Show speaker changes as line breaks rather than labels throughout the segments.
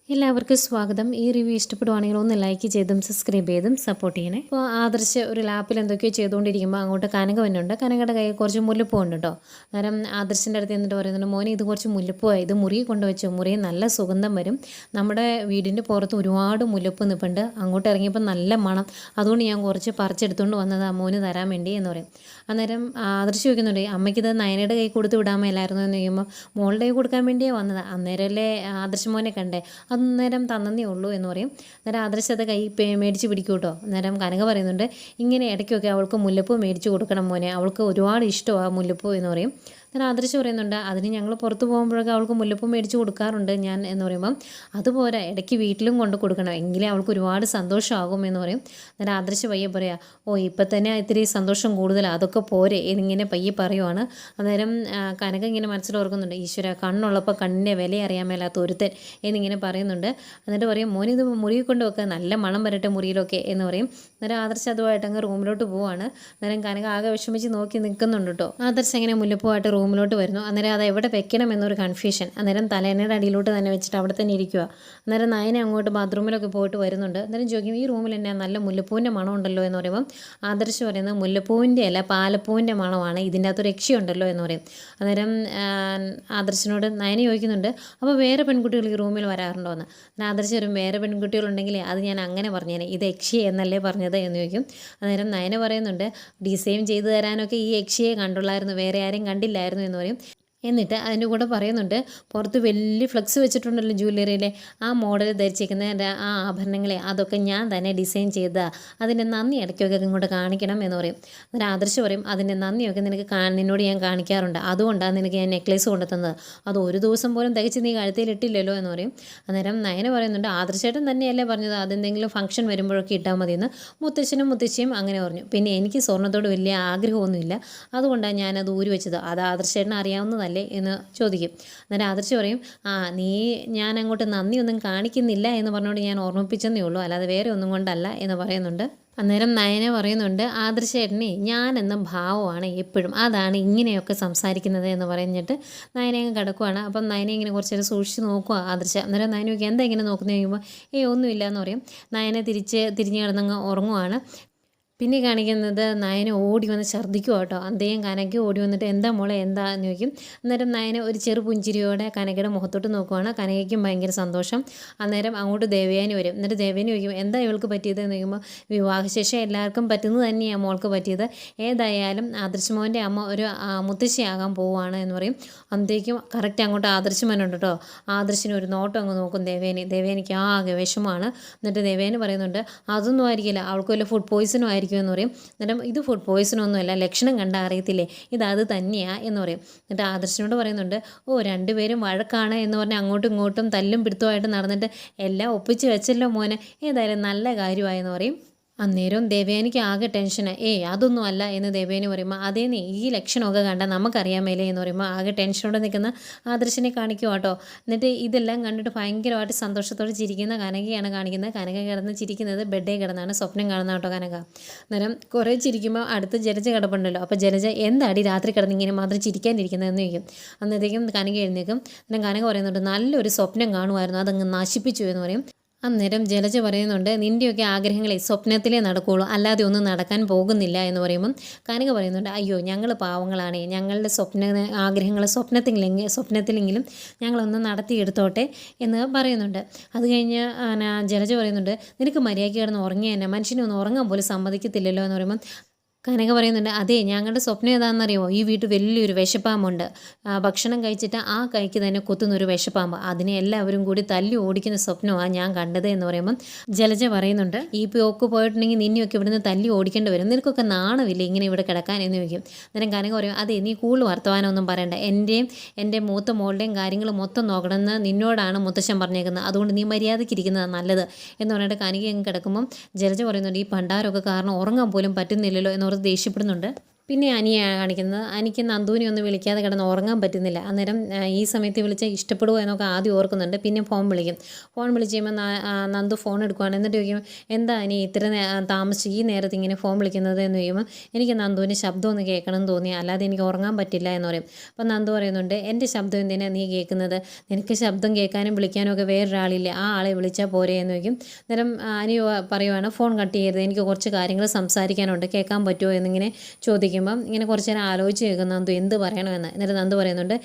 എല്ലാവർക്കും സ്വാഗതം. ഈ റിവ്യൂ ഇഷ്ടപ്പെടുവാണെങ്കിൽ ഒന്ന് ലൈക്ക് ചെയ്തും സബ്സ്ക്രൈബ് ചെയ്തും സപ്പോർട്ട് ചെയ്യണേ. ഇപ്പോൾ ആദർശ് ഒരു ലാപ്പിൽ എന്തൊക്കെയോ ചെയ്തുകൊണ്ടിരിക്കുമ്പോൾ അങ്ങോട്ട് കനക വന്നുണ്ട്. കനകയുടെ കയ്യിൽ കുറച്ച് മുല്ലപ്പൂ ഉണ്ട് കേട്ടോ. അന്നേരം ആദർശിൻ്റെ അടുത്ത് എന്നിട്ട് പറയുന്നുണ്ട്, മോനെ ഇത് കുറച്ച് മുല്ലപ്പൂവായി, ഇത് മുറി കൊണ്ടുവച്ചോ, മുറി നല്ല സുഗന്ധം വരും. നമ്മുടെ വീടിൻ്റെ പുറത്ത് ഒരുപാട് മുല്ലപ്പൂ നിൽപ്പുണ്ട്, അങ്ങോട്ട് ഇറങ്ങിയപ്പോൾ നല്ല മണം, അതുകൊണ്ട് ഞാൻ കുറച്ച് പറിച്ചെടുത്തുകൊണ്ട് വന്നത് മോന് തരാൻ വേണ്ടി എന്ന് പറയും. അന്നേരം ആദർശ് ചോദിക്കുന്നുണ്ട്, അമ്മയ്ക്കിത് നയനയുടെ കൈ കൊടുത്ത് വിടാമല്ലായിരുന്നു എന്ന് ചോദിക്കുമ്പോൾ മോളുടെ കൈ കൊടുക്കാൻ വേണ്ടിയേ വന്നത്, അന്നേരമല്ലേ ആദർശ് മോനെ കണ്ടേ, അന്നേരം തന്നേ ഉള്ളൂ എന്ന് പറയും. അന്നേരം ആദർശത്തെ കൈ മേടിച്ച് പിടിക്കും കേട്ടോ. അന്നേരം കനക പറയുന്നുണ്ട്, ഇങ്ങനെ ഇടയ്ക്കൊക്കെ അവൾക്ക് മുല്ലപ്പൂ മേടിച്ച് കൊടുക്കണം മോനെ, അവൾക്ക് ഒരുപാട് ഇഷ്ടമാണ് മുല്ലപ്പൂ എന്ന് പറയും. അന്നേരം ആദർശ് പറയുന്നുണ്ട്, അതിന് ഞങ്ങൾ പുറത്ത് പോകുമ്പോഴൊക്കെ അവൾക്ക് മുല്ലപ്പൂ മേടിച്ച് കൊടുക്കാറുണ്ട് ഞാൻ എന്ന് പറയുമ്പം, അതുപോലെ ഇടയ്ക്ക് വീട്ടിലും കൊണ്ട് കൊടുക്കണം, എങ്കിലേ അവൾക്ക് ഒരുപാട് സന്തോഷമാകും എന്ന് പറയും. അന്നേരം ആദർശ് പയ്യെ പറയാം, ഓ ഇപ്പം തന്നെ ഇത്തിരി സന്തോഷം കൂടുതലാണ്, അതൊക്കെ പോരെ എന്നിങ്ങനെ പയ്യെ പറയുവാണ്. അന്നേരം കനക ഇങ്ങനെ മനസ്സിൽ ഓർക്കുന്നുണ്ട്, ഈശ്വര കണ്ണുള്ളപ്പോൾ കണ്ണിൻ്റെ വില അറിയാൻ മേലാത്ത ഒരുത്തൻ എന്നിങ്ങനെ പറയുന്നുണ്ട്. എന്നിട്ട് പറയും, മോനിത് മുറിയിൽ കൊണ്ട് വെക്കുക, നല്ല മണം വരട്ടെ മുറിയിലൊക്കെ എന്ന് പറയും. അന്നേരം ആദർശ് അതുമായിട്ട് അങ്ങ് റൂമിലോട്ട് പോവാണ്. അന്നേരം കനക ആകെ വിഷമിച്ച് നോക്കി നിൽക്കുന്നുണ്ട് കേട്ടോ. ആദർശ് എങ്ങനെ മുല്ലപ്പൂവായിട്ട് റൂമിലോട്ട് വരുന്നു. അന്നേരം അത് എവിടെ വെക്കണം എന്നൊരു കൺഫ്യൂഷൻ. അന്നേരം തലേണയുടെ അടിയിലോട്ട് തന്നെ വെച്ചിട്ട് അവിടെ തന്നെ ഇരിക്കുക. അന്നേരം നയനെ അങ്ങോട്ട് ബാത്റൂമിലൊക്കെ പോയിട്ട് വരുന്നുണ്ട്. അന്നേരം ചോദിക്കും, ഈ റൂമിൽ തന്നെ നല്ല മുല്ലപ്പൂവിൻ്റെ മണം ഉണ്ടല്ലോ എന്ന് പറയുമ്പം ആദർശ് പറയുന്നത്, മുല്ലപ്പൂവിൻ്റെ അല്ല പാലപ്പൂവിൻ്റെ മണമാണ്, ഇതിൻ്റെ അകത്തൊരു രക്ഷയുണ്ടല്ലോ എന്ന് പറയും. അന്നേരം ആദർശിനോട് നയന ചോദിക്കുന്നുണ്ട്, അപ്പോൾ വേറെ പെൺകുട്ടികൾ ഈ റൂമിൽ വരാറുണ്ടോ എന്ന്. ആദർശ് വരും, വേറെ പെൺകുട്ടികളുണ്ടെങ്കിൽ അത് ഞാൻ അങ്ങനെ പറഞ്ഞേനെ, ഇത് യക്ഷി എന്നല്ലേ പറഞ്ഞത് എന്ന് ചോദിക്കും. അന്നേരം നയന പറയുന്നുണ്ട്, ഡിസൈൻ ചെയ്തു തരാനൊക്കെ ഈ യക്ഷിയെ കണ്ടുള്ളായിരുന്നു, വേറെ ആരെയും കണ്ടില്ലായിരുന്നു എന്ന് പറയും. എന്നിട്ട് അതിൻ്റെ കൂടെ പറയുന്നുണ്ട്, പുറത്ത് വലിയ ഫ്ലെക്സ് വെച്ചിട്ടുണ്ടല്ലോ ജ്വല്ലറിയിലെ, ആ മോഡൽ ധരിച്ചിരിക്കുന്ന ആ ആഭരണങ്ങളെ അതൊക്കെ ഞാൻ തന്നെ ഡിസൈൻ ചെയ്താൽ അതിൻ്റെ നന്ദി ഇടയ്ക്കൊക്കെ ഇങ്ങോട്ട് കാണിക്കണം എന്ന് പറയും. അന്നേരം ആദർശ് പറയും, അതിൻ്റെ നന്ദിയൊക്കെ നിനക്ക് നിന്നോട് ഞാൻ കാണിക്കാറുണ്ട്, അതുകൊണ്ടാണ് നിനക്ക് ഞാൻ നെക്ലേസ് കൊണ്ടുത്തന്നത്, അത് ഒരു ദിവസം പോലും തികച്ച് നീ കഴുത്തിൽ ഇട്ടില്ലല്ലോ എന്ന് പറയും. അന്നേരം നയന പറയുന്നുണ്ട്, ആദർശേട്ടൻ തന്നെയല്ലേ പറഞ്ഞത് അതെന്തെങ്കിലും ഫംഗ്ഷൻ വരുമ്പോഴൊക്കെ ഇട്ടാൽ മതിയെന്ന്. മുത്തശ്ശനും മുത്തശ്ശിയും അങ്ങനെ പറഞ്ഞു. പിന്നെ എനിക്ക് സ്വർണ്ണത്തോട് വലിയ ആഗ്രഹമൊന്നുമില്ല, അതുകൊണ്ടാണ് ഞാനത് ഊരി വെച്ചത്, അത് ആദർശേട്ടൻ അറിയാവുന്നതല്ല എന്ന് ചോദിക്കും. അന്നേരം ആദർശ് പറയും, ഞാൻ അങ്ങോട്ട് നന്ദിയൊന്നും കാണിക്കുന്നില്ല എന്ന് പറഞ്ഞുകൊണ്ട് ഞാൻ ഓർമ്മിപ്പിച്ചെന്നേ ഉള്ളൂ, അല്ലാതെ വേറെ ഒന്നും കൊണ്ടല്ല എന്ന് പറയുന്നുണ്ട്. അന്നേരം നയന പറയുന്നുണ്ട്, ആദർശേട്ടനെ ഞാനെന്ന ഭാവമാണ് എപ്പോഴും, അതാണ് ഇങ്ങനെയൊക്കെ സംസാരിക്കുന്നത് എന്ന് പറഞ്ഞിട്ട് നയന അങ്ങ് കിടക്കുവാണ്. അപ്പം നയന ഇങ്ങനെ കുറച്ച് നേരം സൂക്ഷിച്ച് നോക്കുക ആദർശ. അന്നേരം നയന നോക്കി, എന്താ ഇങ്ങനെ നോക്കുന്നത് ചോദിക്കുമ്പോൾ, ഒന്നുമില്ല എന്ന് പറയും. നയന തിരിഞ്ഞ് കിടന്നങ്ങ് ഉറങ്ങുവാണ്. പിന്നെ കാണിക്കുന്നത് നയന ഓടി വന്ന് ഛർദ്ദിക്കുക കേട്ടോ. അദ്ദേഹം കനക ഓടി വന്നിട്ട്, എന്താ മോളെ എന്താന്ന് ചോദിക്കും. അന്നേരം നയന ഒരു ചെറു പുഞ്ചിരിയോടെ കനകയുടെ മുഖത്തോട്ട് നോക്കുവാണ്. കനകയ്ക്കും ഭയങ്കര സന്തോഷം. അന്നേരം അങ്ങോട്ട് ദേവയാനി വരും. എന്നിട്ട് ദേവയാനി ചോദിക്കും, എന്താ ഇവൾക്ക് പറ്റിയതെന്ന് ചോദിക്കുമ്പോൾ, വിവാഹശേഷം എല്ലാവർക്കും പറ്റുന്നത് തന്നെയാണ് മോൾക്ക് പറ്റിയത്, ഏതായാലും ആദർശ് മോൻ്റെ അമ്മ ഒരു മുത്തശ്ശിയാകാൻ പോവുകയാണ് എന്ന് പറയും. അന്നേക്കും കറക്റ്റ് അങ്ങോട്ട് ആദർശ് മോനുണ്ട് കേട്ടോ. ആദർശിന് ഒരു നോട്ടം അങ്ങ് നോക്കും ദേവയാനിക്ക് ആകെ വിഷമമാണ്. എന്നിട്ട് ദേവയാനി പറയുന്നുണ്ട്, അതൊന്നും ആയിരിക്കില്ല, അവൾക്ക് വല്ല ഫുഡ് പോയിസണും ആയിരിക്കും എന്ന് പറയും. എന്നിട്ട് ഇത് ഫുഡ് പോയിസണൊന്നുമല്ല, ലക്ഷണം കണ്ടാൽ അറിയത്തില്ലേ, ഇത് തന്നെയാ എന്ന് പറയും. എന്നിട്ട് ആദർശനോട് പറയുന്നുണ്ട്, രണ്ടുപേരും വഴക്കാണ് എന്ന് പറഞ്ഞ് അങ്ങോട്ടും ഇങ്ങോട്ടും തല്ലും പിടുത്തമായിട്ട് നടന്നിട്ട് എല്ലാം ഒപ്പിച്ച് വെച്ചല്ലോ മോനെ, ഏതായാലും നല്ല കാര്യമായെന്ന് പറയും. അന്നേരം ദേവയാനിക്ക് ആകെ ടെൻഷന്, അതൊന്നും അല്ല എന്ന് ദേവയാനി പറയുമ്പോൾ, അതേന്നേ ഈ ലക്ഷണമൊക്കെ കണ്ടാൽ നമുക്കറിയാൻ മേലേ എന്ന് പറയുമ്പോൾ ആകെ ടെൻഷനോടെ നിൽക്കുന്ന ആദർശനെ കാണിക്കുക കേട്ടോ. എന്നിട്ട് ഇതെല്ലാം കണ്ടിട്ട് ഭയങ്കരമായിട്ട് സന്തോഷത്തോടെ ചിരിക്കുന്ന കനകയാണ് കാണിക്കുന്നത്. കനക കിടന്ന് ചിരിക്കുന്നത് ബെഡേ കിടന്നാണ് സ്വപ്നം കാണുന്ന കേട്ടോ കനക. അന്നേരം കുറേ ചിരിക്കുമ്പോൾ അടുത്ത് ജലജ കിടപ്പുണ്ടല്ലോ. അപ്പോൾ ജലജ, എന്താടി രാത്രി കിടന്ന് ഇങ്ങനെ മാത്രം ചിരിക്കാനിരിക്കുന്നതെന്ന് ചോദിക്കും. അന്നേരത്തേക്കും കനക എഴുന്നേക്കും. അന്നേരം കനക പറയുന്നുണ്ട്, നല്ലൊരു സ്വപ്നം കാണുമായിരുന്നു, അതങ്ങ് നശിപ്പിച്ചു എന്ന് പറയും. അന്നേരം ജലജ പറയുന്നുണ്ട്, നിൻ്റെയൊക്കെ ആഗ്രഹങ്ങളെ സ്വപ്നത്തിലേ നടക്കുകയുള്ളൂ, അല്ലാതെ ഒന്നും നടക്കാൻ പോകുന്നില്ല എന്ന് പറയുമ്പം കനക പറയുന്നുണ്ട്, അയ്യോ ഞങ്ങൾ പാവങ്ങളാണ്, ഞങ്ങളുടെ ആഗ്രഹങ്ങൾ സ്വപ്നത്തിലെങ്കിലും ഞങ്ങളൊന്ന് നടത്തിയെടുത്തോട്ടെ എന്ന് പറയുന്നുണ്ട്. അത് കഴിഞ്ഞ് ജലജ പറയുന്നുണ്ട്, നിനക്ക് മര്യാദയ്ക്ക് കിടന്ന് ഉറങ്ങിയ തന്നെ, മനുഷ്യനെ ഒന്ന് ഉറങ്ങാൻ പോലും സമ്മതിക്കത്തില്ലല്ലോ എന്ന് പറയുമ്പം കനക പറയുന്നുണ്ട്, അതെ ഞങ്ങളുടെ സ്വപ്നം ഏതാണെന്നറിയുമോ, ഈ വീട്ടിൽ വലിയൊരു വിഷപ്പാമ്പുണ്ട്, ഭക്ഷണം കഴിച്ചിട്ട് ആ കൈക്ക് തന്നെ കുത്തുന്നൊരു വിഷപ്പാമ്പ്, അതിനെ എല്ലാവരും കൂടി തല്ലി ഓടിക്കുന്ന സ്വപ്നമാണ് ഞാൻ കണ്ടത് എന്ന് പറയുമ്പം ജലജ പറയുന്നുണ്ട്, ഈ പോക്ക് പോയിട്ടുണ്ടെങ്കിൽ നിന്നെയൊക്കെ ഇവിടുന്ന് തല്ലി ഓടിക്കേണ്ടി വരും, നിനക്കൊക്കെ നാണമില്ല ഇങ്ങനെ ഇവിടെ കിടക്കാൻ എന്ന് ചോദിക്കും. അന്നേരം കനക പറയും, അതെ നീ കൂടുതൽ വർത്തമാനമൊന്നും പറയണ്ട, എൻ്റെ മൂത്ത മോളുടെയും കാര്യങ്ങൾ മൊത്തം നോക്കണമെന്ന് നിന്നോടാണ് മുത്തശ്ശൻ പറഞ്ഞേക്കുന്നത്, അതുകൊണ്ട് നീ മര്യാദയ്ക്ക് ഇരിക്കുന്നതാണ് നല്ലത് എന്ന് പറഞ്ഞിട്ട് കനക അങ്ങ് കിടക്കുമ്പം ജലജ പറയുന്നുണ്ട്, ഈ പണ്ടാരമൊക്കെ കാരണം ഉറങ്ങാൻ പോലും പറ്റുന്നില്ലല്ലോ എന്ന് ദേഷ്യപ്പെടുന്നുണ്ട്. പിന്നെ അനിയാണ് കാണിക്കുന്നത്. അനിക്ക് നന്ദുവിനെ ഒന്ന് വിളിക്കാതെ കിടന്ന് ഉറങ്ങാൻ പറ്റുന്നില്ല. അന്നേരം ഈ സമയത്ത് വിളിച്ചാൽ ഇഷ്ടപ്പെടുമോ എന്നൊക്കെ ആദ്യം ഓർക്കുന്നുണ്ട്. പിന്നെ ഫോൺ വിളിക്കും. ഫോൺ വിളിച്ച് കഴിയുമ്പോൾ നന്ദു ഫോൺ എടുക്കുവാണ്. എന്നിട്ട് ചോദിക്കും, എന്താ അനി ഇത്ര താമസിച്ച് ഈ നേരത്ത് ഇങ്ങനെ ഫോൺ വിളിക്കുന്നത് എന്ന് ചോദിക്കുമ്പോൾ, എനിക്ക് നന്ദുവിൻ്റെ ശബ്ദം ഒന്ന് കേൾക്കണം എന്ന് തോന്നി, അല്ലാതെ എനിക്ക് ഉറങ്ങാൻ പറ്റില്ല എന്ന് പറയും. അപ്പം നന്ദു പറയുന്നുണ്ട്, എൻ്റെ ശബ്ദം എന്തിനാണ് നീ കേൾക്കുന്നത്? നിനക്ക് ശബ്ദം കേൾക്കാനും വിളിക്കാനും ഒക്കെ വേറൊരാളില്ലേ, ആ ആളെ വിളിച്ചാൽ പോരെ എന്ന് ചോദിക്കും. അന്നേരം അനി പറയുവാണ്, ഫോൺ കട്ട് ചെയ്യരുത്, എനിക്ക് കുറച്ച് കാര്യങ്ങൾ സംസാരിക്കാനുണ്ട്, കേൾക്കാൻ പറ്റുമോ എന്നിങ്ങനെ ചോദിക്കുമ്പം ഇങ്ങനെ കുറച്ച് നേരം ആലോചിച്ച് കേൾക്കും നന്ദു എന്ത് പറയണമെന്ന്. എന്നിട്ട് നന്ദു പറയുന്നുണ്ട്,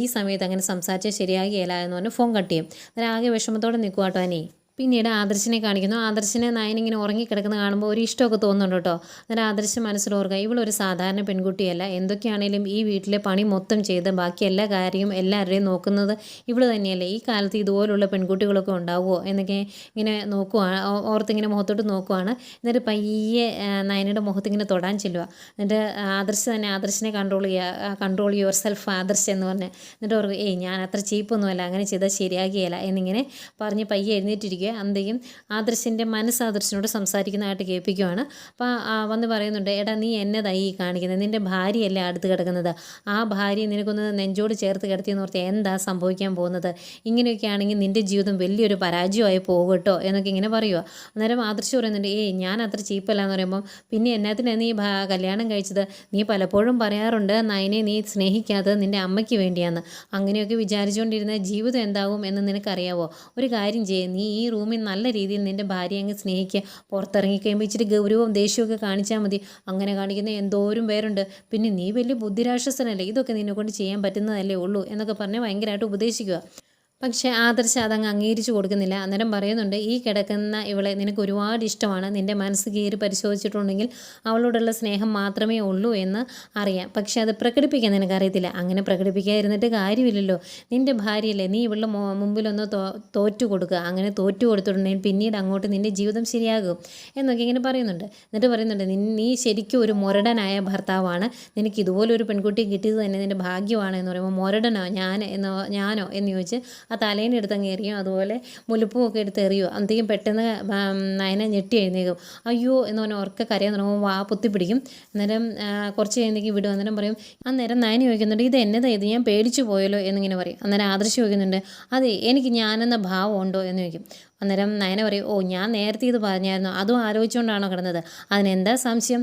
ഈ സമയത്ത് അങ്ങനെ സംസാരിച്ചാൽ ശരിയാകില്ല എന്ന് പറഞ്ഞ് ഫോൺ കട്ട് ചെയ്യും. അന്നേരം ആകെ വിഷമത്തോടെ നിൽക്കുക കേട്ടോ അനി. പിന്നീട് ആദർശിനെ കാണിക്കുന്നു. ആദർശിനെ നയനിങ്ങനെ ഉറങ്ങിക്കിടക്കുന്ന കാണുമ്പോൾ ഒരു ഇഷ്ടമൊക്കെ തോന്നുന്നുണ്ട് കേട്ടോ. അന്നേരം ആദർശ് മനസ്സിലോർക്കുക, ഇവളൊരു സാധാരണ പെൺകുട്ടിയല്ല, എന്തൊക്കെയാണേലും ഈ വീട്ടിലെ പണി മൊത്തം ചെയ്ത് ബാക്കി എല്ലാ കാര്യവും എല്ലാവരുടെയും നോക്കുന്നത് ഇവൾ തന്നെയല്ലേ. ഈ കാലത്ത് ഇതുപോലുള്ള പെൺകുട്ടികളൊക്കെ ഉണ്ടാവുമോ എന്നൊക്കെ ഇങ്ങനെ നോക്കുവാണ്, ഓർത്തിങ്ങനെ മുഖത്തോട്ട് നോക്കുവാണ്. എന്നിട്ട് പയ്യെ നയനയുടെ മുഖത്തിങ്ങനെ തൊടാൻ ചെല്ലുക. എന്നിട്ട് ആദർശ് തന്നെ ആദർശിനെ കൺട്രോൾ യുവർ സെൽഫ് ആദർശ് എന്ന് പറഞ്ഞ്, എന്നിട്ട് ഓർക്കുക, ഞാൻ അത്ര ചീപ്പൊന്നുമല്ല, അങ്ങനെ ചെയ്താൽ ശരിയാകിയല്ല എന്നിങ്ങനെ പറഞ്ഞ് പയ്യെ എഴുന്നേറ്റിരിക്കുക. അന്തേക്കും ആദർശിൻ്റെ മനസ്സ് ആദർശിനോട് സംസാരിക്കുന്നതായിട്ട് കേൾപ്പിക്കുവാണ്. അപ്പോൾ വന്ന് പറയുന്നുണ്ട്, എടാ നീ എന്നതായി കാണിക്കുന്നത്, നിൻ്റെ ഭാര്യയല്ലേ അടുത്ത് കിടക്കുന്നത്, ആ ഭാര്യയെ നിനക്കൊന്ന് നെഞ്ചോട് ചേർത്ത് കിടത്തിയെന്ന് ഓർത്ത് എന്താ സംഭവിക്കാൻ പോകുന്നത്, ഇങ്ങനെയൊക്കെ ആണെങ്കിൽ നിൻ്റെ ജീവിതം വലിയൊരു പരാജയമായി പോകും കേട്ടോ എന്നൊക്കെ ഇങ്ങനെ പറയുക. അന്നേരം ആദർശ് പറയുന്നുണ്ട്, ഞാൻ അത്ര ചീപ്പല്ല എന്ന് പറയുമ്പം, പിന്നെ എന്നാത്തിനാണ് നീ കല്യാണം കഴിച്ചത്, നീ പലപ്പോഴും പറയാറുണ്ട് നയനെ നീ സ്നേഹിക്കാത്തത് നിൻ്റെ അമ്മയ്ക്ക് വേണ്ടിയാണ്, അങ്ങനെയൊക്കെ വിചാരിച്ചുകൊണ്ടിരുന്ന ജീവിതം എന്താകും എന്ന് നിനക്കറിയാവോ, ഒരു കാര്യം ചെയ്യേ, നീ ഈ റൂമിൽ നല്ല രീതിയിൽ നിൻ്റെ ഭാര്യയെ അങ്ങ് സ്നേഹിക്കുക, പുറത്തിറങ്ങി കഴിയുമ്പോൾ ഇച്ചിരി ഗൗരവവും ദേഷ്യമൊക്കെ കാണിച്ചാൽ മതി, അങ്ങനെ കാണിക്കുന്ന എന്തോരം പേരുണ്ട്, പിന്നെ നീ വലിയ ബുദ്ധിരാക്ഷസനല്ലേ, ഇതൊക്കെ നിന്നെക്കൊണ്ട് ചെയ്യാൻ പറ്റുന്നതല്ലേ ഉള്ളൂ എന്നൊക്കെ പറഞ്ഞ് ഭയങ്കരമായിട്ട് ഉപദേശിക്കുക. പക്ഷേ ആദർശ് അതങ്ങ് അംഗീകരിച്ച് കൊടുക്കുന്നില്ല. അന്നേരം പറയുന്നുണ്ട്, ഈ കിടക്കുന്ന ഇവളെ നിനക്ക് ഒരുപാട് ഇഷ്ടമാണ്, നിൻ്റെ മനസ്സ് കീറി പരിശോധിച്ചിട്ടുണ്ടെങ്കിൽ അവളോടുള്ള സ്നേഹം മാത്രമേ ഉള്ളൂ എന്ന് അറിയാം, പക്ഷേ അത് പ്രകടിപ്പിക്കാൻ നിനക്കറിയത്തില്ല, അങ്ങനെ പ്രകടിപ്പിക്കാതിരുന്നിട്ട് കാര്യമില്ലല്ലോ, നിൻ്റെ ഭാര്യയല്ലേ, നീ ഇവളുടെ മുമ്പിലൊന്ന് തോറ്റു കൊടുക്കുക, അങ്ങനെ തോറ്റു കൊടുത്തിട്ടുണ്ടെങ്കിൽ പിന്നീട് അങ്ങോട്ട് നിൻ്റെ ജീവിതം ശരിയാകും എന്നൊക്കെ ഇങ്ങനെ പറയുന്നുണ്ട്. എന്നിട്ട് പറയുന്നുണ്ട്, നീ ശരിക്കും ഒരു മുരടനായ ഭർത്താവാണ്, നിനക്ക് ഇതുപോലൊരു പെൺകുട്ടിയെ കിട്ടിയത് തന്നെ നിൻ്റെ ഭാഗ്യമാണ് എന്ന് പറയുമ്പോൾ, മുരടനോ ഞാനോ എന്ന് ചോദിച്ച് ആ തലേനെ എടുത്ത് അങ്ങ് എറിയും, അതുപോലെ മുല്ലപ്പൂ ഒക്കെ എടുത്ത് എറിയുമോ. അന്തേക്കും പെട്ടെന്ന് നയനെ ഞെട്ടി എഴുന്നേക്കും, അയ്യോ എന്ന് പറഞ്ഞാൽ ഉറക്കെ കരയാൻ തുടങ്ങുമ്പോൾ വാ പൊത്തിപ്പിടിക്കും. അന്നേരം കുറച്ച് കഴിഞ്ഞേക്ക് വിടും. അന്നേരം പറയും, അന്നേരം നയനെ ചോദിക്കുന്നുണ്ട്, ഇത് എന്നതാ ഇത്, ഞാൻ പേടിച്ചു പോയല്ലോ എന്നിങ്ങനെ പറയും. അന്നേരം ആദർശ് ചോദിക്കുന്നുണ്ട്, അതെ എനിക്ക് ഞാനെന്ന ഭാവം ഉണ്ടോ എന്ന് ചോദിക്കും. അന്നേരം നയന പറയും, ഞാൻ നേരത്തെ ഇത് പറഞ്ഞായിരുന്നു, അതും ആലോചിച്ചുകൊണ്ടാണോ കിടന്നത്, അതിനെന്താ സംശയം,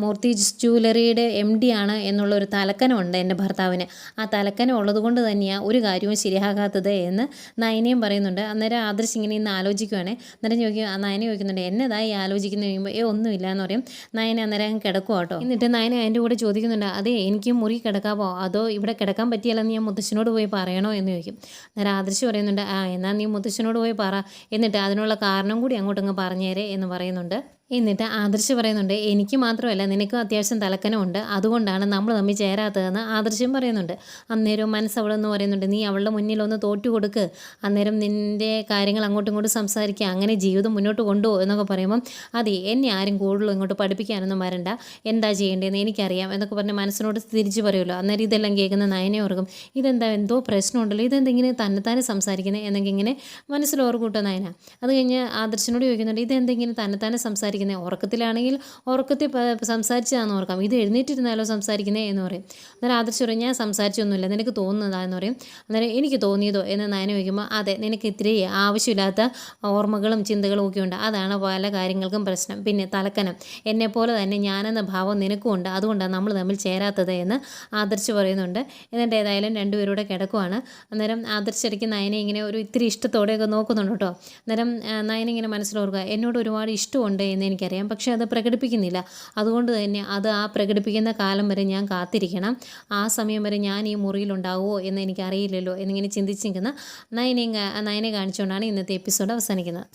മൂർത്തി ജ്വല്ലറിയുടെ MD ആണ് എന്നുള്ളൊരു തലക്കനമുണ്ട് എൻ്റെ ഭർത്താവിന്, ആ തലക്കനം ഉള്ളത് കൊണ്ട് തന്നെയാണ് ഒരു കാര്യവും ശരിയാകാത്തത് എന്ന് നയനയും പറയുന്നുണ്ട്. അന്നേരം ആദർശ് ഇങ്ങനെ ഇന്ന് ആലോചിക്കുവാണ്. അന്നേരം നയന ചോദിക്കുന്നുണ്ട്, എന്നതായി ആലോചിക്കുന്നത് ചോദിക്കുമ്പോൾ, ഒന്നുമില്ല എന്ന് പറയും. നയന അന്നേരം കിടക്കുക കേട്ടോ. എന്നിട്ട് നയന അതിൻ്റെ കൂടെ ചോദിക്കുന്നുണ്ട്, അതെ എനിക്ക് മുറി കിടക്കാമോ, അതോ ഇവിടെ കിടക്കാൻ പറ്റിയല്ലെന്ന് ഞാൻ മുത്തശ്ശനോട് പോയി പറയണോ എന്ന് ചോദിക്കും. അന്നേരം ആദർശ് പറയുന്നുണ്ട്, എന്നാൽ നീ മുത്തശ്ശനോട് പോയി പറ, എന്നിട്ട് അതിനുള്ള കാരണം കൂടി അങ്ങോട്ടങ്ങ് പറഞ്ഞേരെ എന്ന് പറയുന്നുണ്ട്. എന്നിട്ട് ആദർശ് പറയുന്നുണ്ട്, എനിക്ക് മാത്രമല്ല നിനക്കും അത്യാവശ്യം തലക്കനമുണ്ട്, അതുകൊണ്ടാണ് നമ്മൾ തമ്മിൽ ചേരാത്തതെന്ന് ആദർശം പറയുന്നുണ്ട്. അന്നേരം മനസ്സ് അവളെന്ന് പറയുന്നുണ്ട്, നീ അവളുടെ മുന്നിൽ ഒന്ന് തോറ്റു കൊടുക്ക്, അന്നേരം നിൻ്റെ കാര്യങ്ങൾ അങ്ങോട്ടും ഇങ്ങോട്ടും സംസാരിക്കുക, അങ്ങനെ ജീവിതം മുന്നോട്ട് കൊണ്ടുപോകും എന്നൊക്കെ പറയുമ്പം, അതെ എന്നെ ആരും കൂടുതലും ഇങ്ങോട്ട് പഠിപ്പിക്കാനൊന്നും വരണ്ട, എന്താ ചെയ്യേണ്ടതെന്ന് എനിക്കറിയാം എന്നൊക്കെ പറഞ്ഞ് മനസ്സിനോട് തിരിച്ച് പറയുമല്ലോ. അന്നേരം ഇതെല്ലാം കേൾക്കുന്ന നയനെ ഓർക്കും, ഇതെന്താ എന്തോ പ്രശ്നമുണ്ടല്ലോ, ഇതെന്തെങ്കിലും തന്നെത്താനെ സംസാരിക്കുന്നത് എന്നൊക്കെ ഇങ്ങനെ മനസ്സിലോർക്കൂട്ടോ നയന. അത് കഴിഞ്ഞ് ആദർശനോട് ചോദിക്കുന്നുണ്ട്, ഇതെന്തെങ്കിലും തന്നെത്താനെ സംസാരിക്കുന്നത്, ഉറക്കത്തിലാണെങ്കിൽ ഉറക്കത്തിൽ സംസാരിച്ചതാണെന്ന് ഓർക്കാം, ഇത് എഴുന്നേറ്റിരുന്നാലോ സംസാരിക്കുന്നേ എന്ന് പറയും. അന്നേരം ആദർശ് പറയും, ഞാൻ സംസാരിച്ചൊന്നുമില്ല, നിനക്ക് തോന്നുന്നതാന്ന് പറയും. അന്നേരം എനിക്ക് തോന്നിയതോ എന്ന് നയന ചോദിക്കുമ്പോൾ, അതെ നിനക്ക് ഇത്തിരി ആവശ്യമില്ലാത്ത ഓർമ്മകളും ചിന്തകളും ഒക്കെ ഉണ്ട്, അതാണ് പല കാര്യങ്ങൾക്കും പ്രശ്നം, പിന്നെ തലക്കനം, എന്നെപ്പോലെ തന്നെ ഞാനെന്ന ഭാവം നിനക്കും ഉണ്ട്, അതുകൊണ്ടാണ് നമ്മൾ തമ്മിൽ ചേരാത്തത് എന്ന് ആദർശ് പറയുന്നുണ്ട്. എന്നിട്ട് ഏതായാലും രണ്ടുപേരൂടെ കിടക്കുവാണ്. അന്നേരം ആദർശിടയ്ക്ക് നയനെ ഇങ്ങനെ ഒരു ഇത്തിരി ഇഷ്ടത്തോടെയൊക്കെ നോക്കുന്നുണ്ട് കേട്ടോ. അന്നേരം നയന ഇങ്ങനെ മനസ്സിലോർക്കുക, എന്നോട് ഒരുപാട് ഇഷ്ടമുണ്ട് എന്ന് എനിക്കറിയാം, പക്ഷേ അത് പ്രകടിപ്പിക്കുന്നില്ല, അതുകൊണ്ട് തന്നെ അത് ആ പ്രകടിപ്പിക്കുന്ന കാലം വരെ ഞാൻ കാത്തിരിക്കണം, ആ സമയം വരെ ഞാൻ ഈ മുറിയിലുണ്ടാവുമോ എന്ന് എനിക്കറിയില്ലല്ലോ എന്നിങ്ങനെ ചിന്തിച്ചിരിക്കുന്ന നയനെ കാണിച്ചുകൊണ്ടാണ് ഇന്നത്തെ എപ്പിസോഡ് അവസാനിക്കുന്നത്.